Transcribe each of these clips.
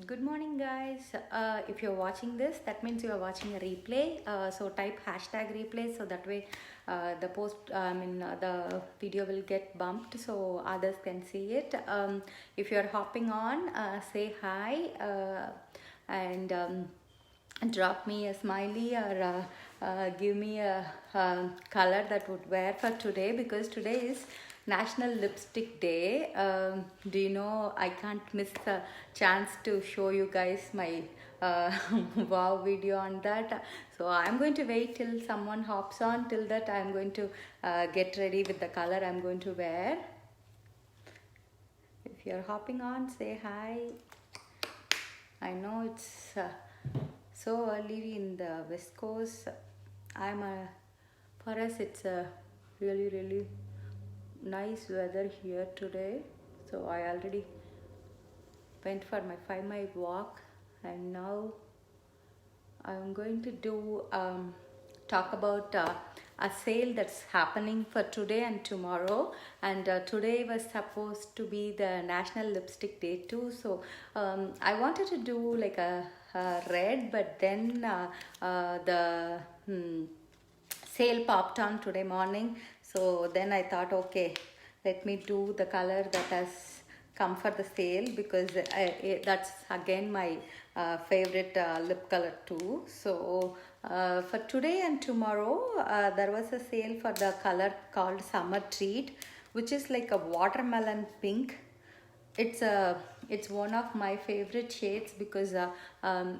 Good morning, guys. If you're watching this, that means you are watching a replay. So type hashtag replay so that way the video will get bumped so others can see it. If you're hopping on, say hi and drop me a smiley or give me a color that would wear for today, because today is National Lipstick Day. Do you know, I can't miss the chance to show you guys my wow video on that. So I'm going to wait till someone hops on. Till that I'm going to get ready with the color I'm going to wear. If you're hopping on, say hi. I know it's so early in the West Coast. For us it's a really nice weather here today. So I already went for my 5 mile walk, and now I'm going to talk about a sale that's happening for today and tomorrow. And today was supposed to be the National Lipstick Day too. So I wanted to do like a red, but then the sale popped on today morning. So then I thought, okay, let me do the color that has come for the sale, because that's again my favorite lip color too. So for today and tomorrow there was a sale for the color called Summer Treat, which is like a watermelon pink. It's one of my favorite shades, because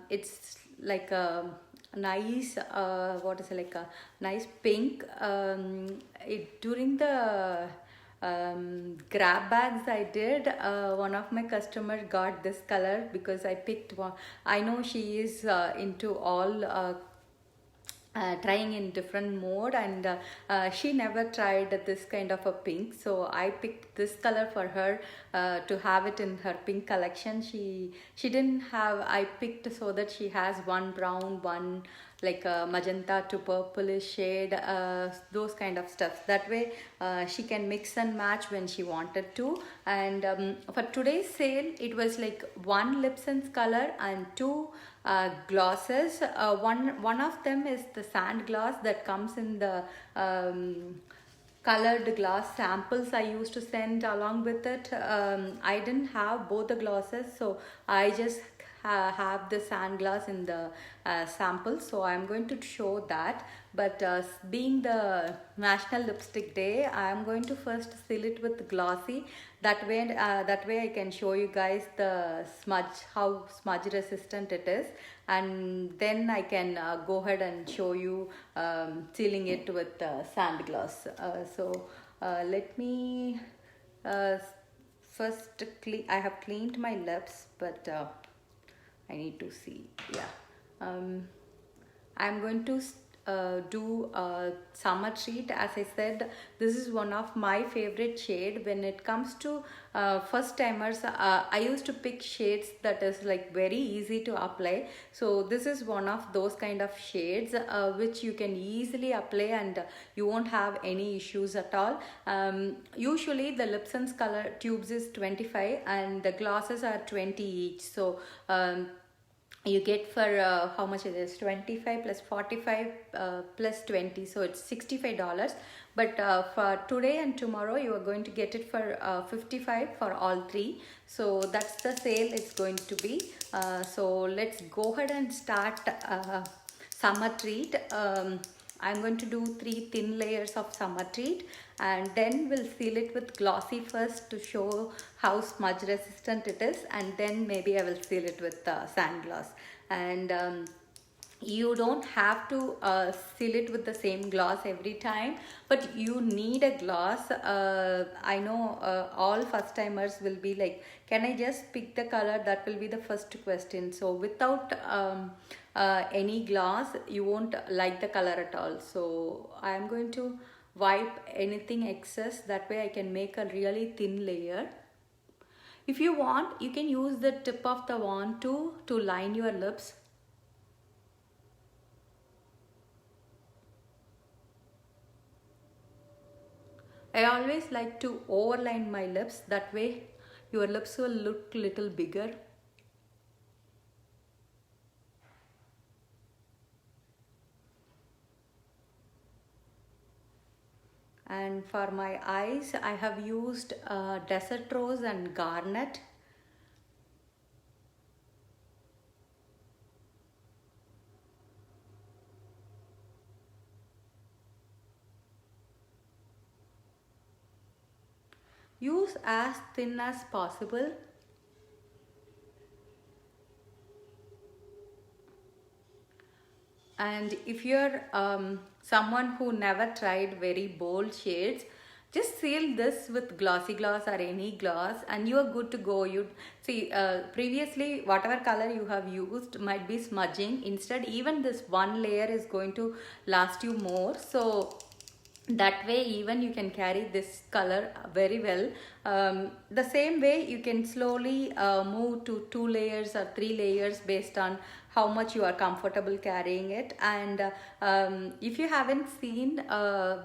it's like a nice what is it, like a nice pink. During the grab bags I did, one of my customers got this color because I picked one. I know she is into all trying in different mode, and she never tried this kind of a pink, so I picked this color for her to have it in her pink collection. She didn't have, I picked so that she has one brown, one like a magenta to purplish shade, those kind of stuff. That way she can mix and match when she wanted to. And for today's sale it was like one lip sense color and two glosses. One of them is the sand gloss that comes in the colored glass samples I used to send along with it. I didn't have both the glosses, so I just have the sand glass in the sample, so I'm going to show that. But being the National Lipstick Day, I'm going to first seal it with glossy. That way I can show you guys the smudge, how smudge resistant it is, and then I can go ahead and show you sealing it with sand gloss. Let me first I have cleaned my lips, but I need to see. Yeah. I'm going to do a Summer Treat. As I said, this is one of my favorite shade. When it comes to first timers, I used to pick shades that is like very easy to apply. So this is one of those kind of shades which you can easily apply, and you won't have any issues at all. Usually the lip sense color tubes is 25 and the glosses are 20 each. So you get for how much it is, 25 plus 45 plus 20, so it's $65. But for today and tomorrow you are going to get it for 55 for all three. So that's the sale it's going to be. So let's go ahead and start Summer Treat. I'm going to do 3 thin layers of Summer Treat, and then we'll seal it with glossy first to show how smudge resistant it is, and then maybe I will seal it with sand gloss. And you don't have to seal it with the same gloss every time, but you need a gloss. I know all first timers will be like, can I just pick the color? That will be the first question. So without any gloss you won't like the color at all. So I am going to wipe anything excess, that way I can make a really thin layer. If you want, you can use the tip of the wand to line your lips. I always like to overline my lips, that way your lips will look little bigger. And for my eyes I have used Desert Rose and Garnet. Use as thin as possible. And if you're someone who never tried very bold shades, just seal this with glossy gloss or any gloss and you are good to go. You see, previously whatever color you have used might be smudging. Instead, even this one layer is going to last you more. So that way even you can carry this color very well. The same way you can slowly move to 2 layers or 3 layers based on how much you are comfortable carrying it. And if you haven't seen,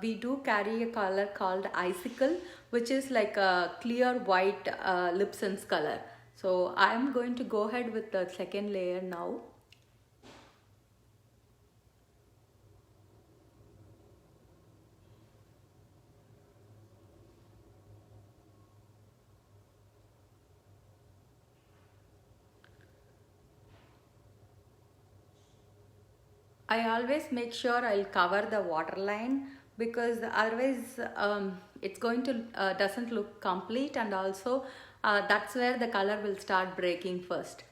we do carry a color called Icicle, which is like a clear white lip sense color. So I'm going to go ahead with the second layer now. I always make sure I'll cover the waterline, because otherwise it's going to doesn't look complete, and also that's where the color will start breaking first.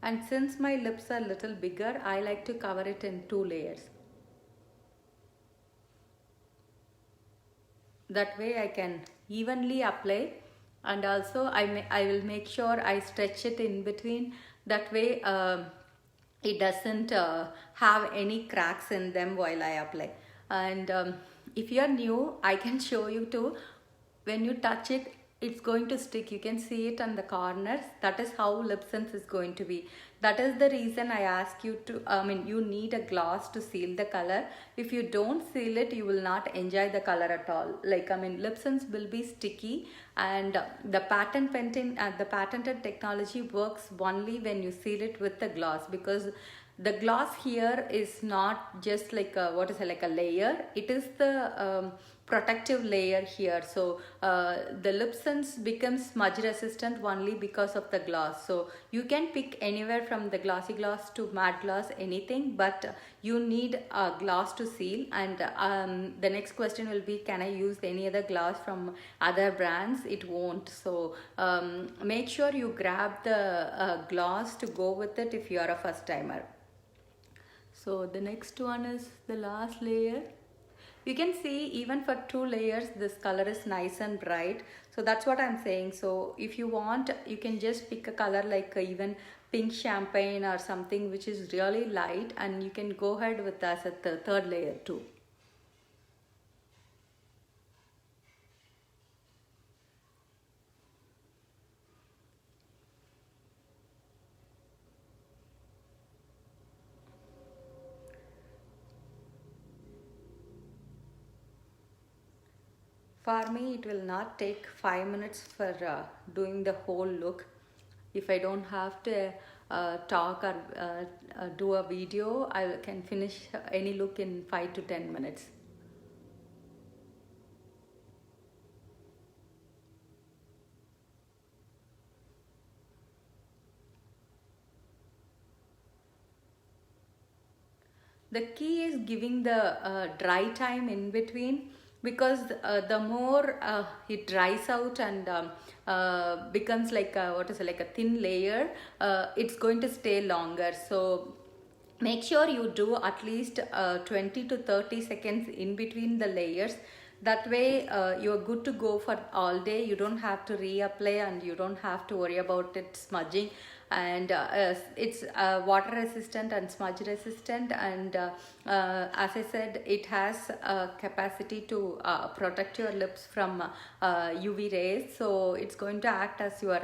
And since my lips are little bigger, I like to cover it in 2 layers. That way I can evenly apply, and also I will make sure I stretch it in between. That way it doesn't have any cracks in them while I apply. And if you are new, I can show you too. When you touch it, it's going to stick. You can see it on the corners. That is how lip sense is going to be. That is the reason I ask you to, you need a gloss to seal the color. If you don't seal it, you will not enjoy the color at all. Like, lip sense will be sticky, and the patented technology works only when you seal it with the gloss, because the gloss here is not just like like a layer. It is the protective layer here. So the lip sense becomes smudge resistant only because of the gloss. So you can pick anywhere from the glossy gloss to matte gloss, anything, but you need a gloss to seal. And the next question will be, can I use any other gloss from other brands? It won't. So make sure you grab the gloss to go with it if you are a first timer. So the next one is the last layer. You can see even for 2 layers this color is nice and bright. So that's what I'm saying. So if you want, you can just pick a color like even pink champagne or something which is really light, and you can go ahead with that as a third layer too. For me, it will not take 5 minutes for doing the whole look. If I don't have to talk or do a video, I can finish any look in 5 to 10 minutes. The key is giving the dry time in between, because the more it dries out and becomes like like a thin layer, it's going to stay longer. So make sure you do at least 20 to 30 seconds in between the layers. That way you're good to go for all day. You don't have to reapply, and you don't have to worry about it smudging. And it's water resistant and smudge resistant, and as I said, it has a capacity to protect your lips from UV rays. So it's going to act as your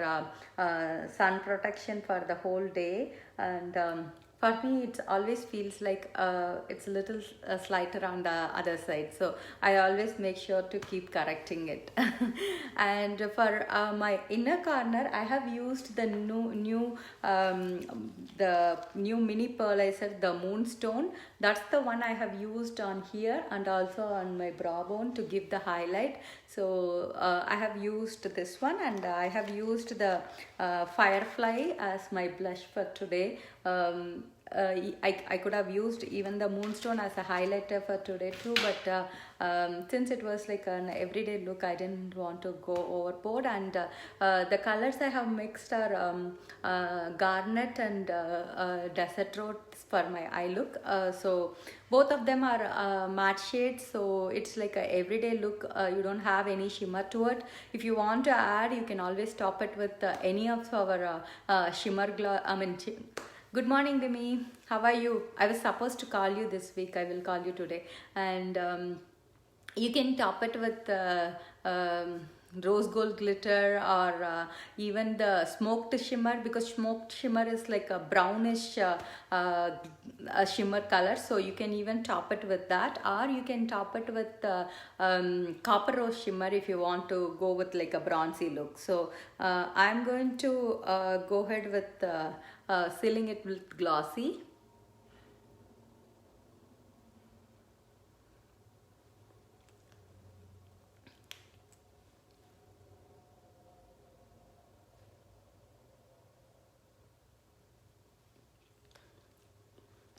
sun protection for the whole day. And for me it always feels like it's a little slighter on the other side, so I always make sure to keep correcting it. And for my inner corner, I have used the new mini pearlizer, the Moonstone. That's the one I have used on here and also on my brow bone to give the highlight. So I have used this one, and I have used the Firefly as my blush for today. I could have used even the Moonstone as a highlighter for today too, but since it was like an everyday look, I didn't want to go overboard. And the colors I have mixed are garnet and desert rose for my eye look. So both of them are matte shades, so it's like a everyday look. You don't have any shimmer to it. If you want to add, you can always top it with any of our shimmer gloss. Good morning, Dimi. How are you? I was supposed to call you this week. I will call you today. And you can top it with rose gold glitter, or even the smoked shimmer, because smoked shimmer is like a brownish a shimmer color, so you can even top it with that, or you can top it with copper rose shimmer if you want to go with like a bronzy look. So I'm going to go ahead with sealing it with glossy.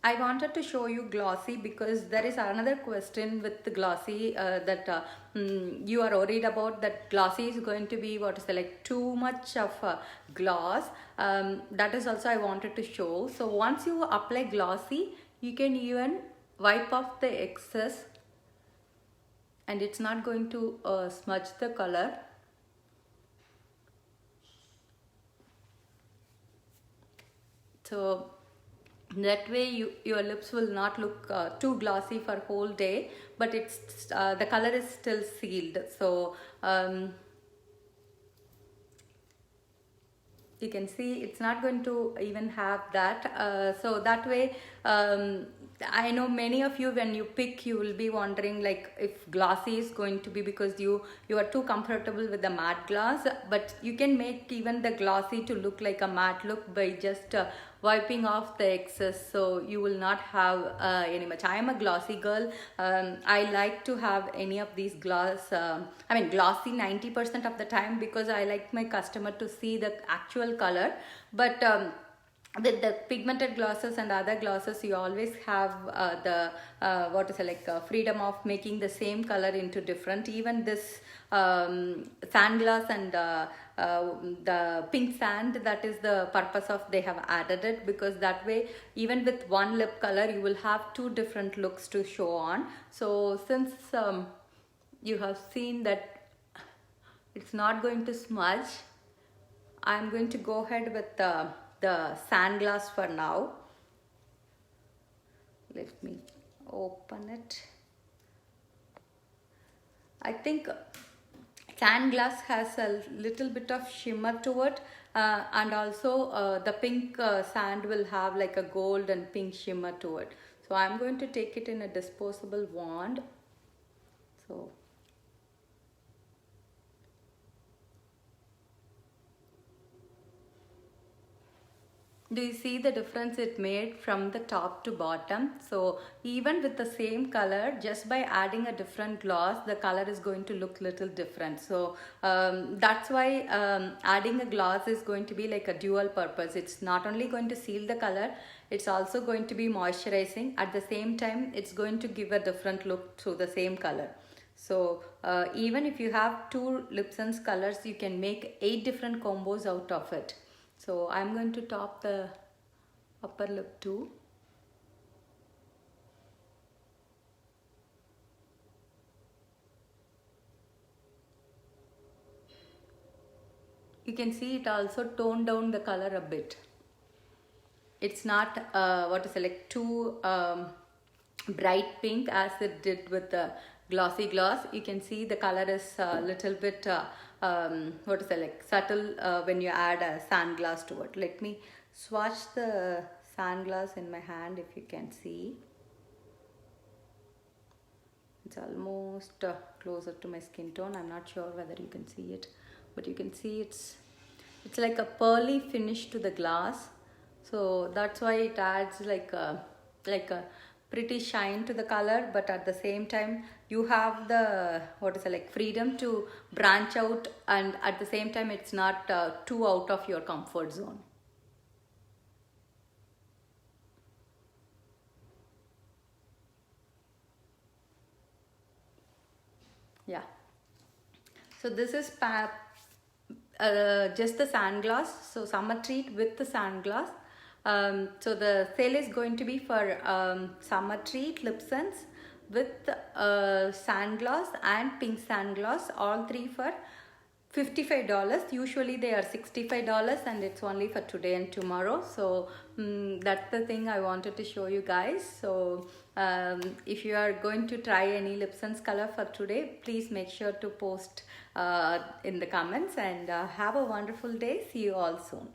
I wanted to show you glossy because there is another question with the glossy that you are worried about, that glossy is going to be what is the, like too much of gloss. That is also I wanted to show. So once you apply glossy, you can even wipe off the excess and it's not going to smudge the color. So that way your lips will not look too glossy for whole day, but it's the color is still sealed. So you can see it's not going to even have that. So that way I know many of you, when you pick, you will be wondering like if glossy is going to be, because you are too comfortable with the matte gloss, but you can make even the glossy to look like a matte look by just wiping off the excess, so you will not have any much. I am a glossy girl. I like to have any of these gloss, glossy 90% of the time, because I like my customer to see the actual color. But with the pigmented glosses and other glosses, you always have the freedom of making the same color into different. Even this sand glass and the pink sand, that is the purpose of they have added it, because that way even with one lip color you will have two different looks to show on. So since you have seen that it's not going to smudge, I'm going to go ahead with the sand glass for now. Let me open it. I think sand glass has a little bit of shimmer to it, and also the pink sand will have like a gold and pink shimmer to it. So I'm going to take it in a disposable wand. So do you see the difference it made from the top to bottom? So even with the same color, just by adding a different gloss, the color is going to look little different. So that's why adding a gloss is going to be like a dual purpose. It's not only going to seal the color, it's also going to be moisturizing. At the same time, it's going to give a different look to the same color. So even if you have two lip sense colors, you can make 8 different combos out of it. So I'm going to top the upper lip too. You can see it also toned down the color a bit. It's not too bright pink as it did with the glossy gloss. You can see the color is a little bit subtle when you add a sand glass to it. Let me swatch the sunglass in my hand, if you can see. It's almost closer to my skin tone. I'm not sure whether you can see it, but you can see it's like a pearly finish to the glass, so that's why it adds like a pretty shine to the color, but at the same time you have the what is it, like freedom to branch out, and at the same time it's not too out of your comfort zone. Yeah, so this is just the sunglass, so summer treat with the sunglass. So the sale is going to be for summer treat lip sense with sunglass and pink sunglass, all three for $55. Usually they are $65, and it's only for today and tomorrow. So that's the thing I wanted to show you guys. So if you are going to try any lip sense color for today, please make sure to post in the comments, and have a wonderful day. See you all soon.